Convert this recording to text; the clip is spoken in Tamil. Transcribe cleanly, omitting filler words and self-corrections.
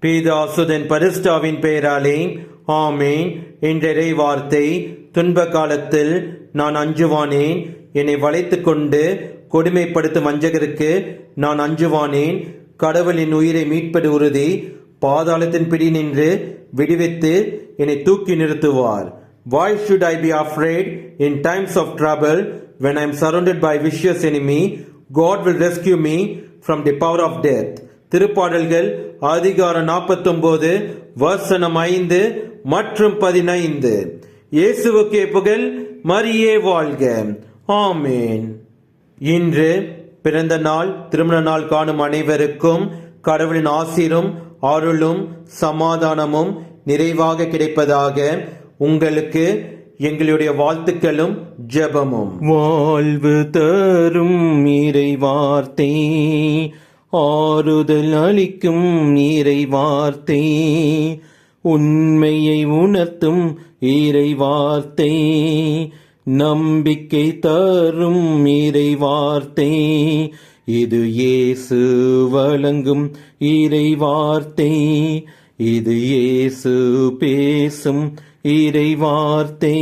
பிதாசுதன் பரிசுத்தாவின் பெயராலே ஆமேன். இன்றைய வார்த்தை, துன்ப காலத்தில் நான் அஞ்சுவானேன், என்னை வளைத்துக் கொண்டு கொடுமைப்படுத்தும் வஞ்சகருக்கு நான் அஞ்சுவானேன். கடவுளின் உயிரை மீட்பது உறுதி, பாதாளத்தின் பிடி நின்று விடுவித்து என்னை தூக்கி நிறுத்துவார். Why should I be afraid in times of trouble? When I am surrounded by vicious enemy, God will rescue me from the power of death. திருப்பாடல்கள் அதிகாரம் 49 வசனம் 5 மற்றும் 15. இயேசுவுக்கே புகழ், மரியே வாழ்க. ஆமேன். இன்று பிறந்த நாள், திருமண நாள் காணும் அனைவருக்கும் கடவுளின் ஆசீரும் அருளும் சமாதானமும் நிறைவாக கிடைப்பதாக. உங்களுக்கு எங்களுடைய வாழ்த்துக்களும் ஜெபமும். வாழ்வு தரும் இறை வார்த்தை, ஆறுதல் அளிக்கும் இறை வார்த்தை, உண்மையை உணர்த்தும் இறை வார்த்தை, நம்பிக்கை தரும் இறை வார்த்தை, இது இயேசு வழங்கும் இறை வார்த்தை, இது இயேசு பேசும் இறை வார்த்தை.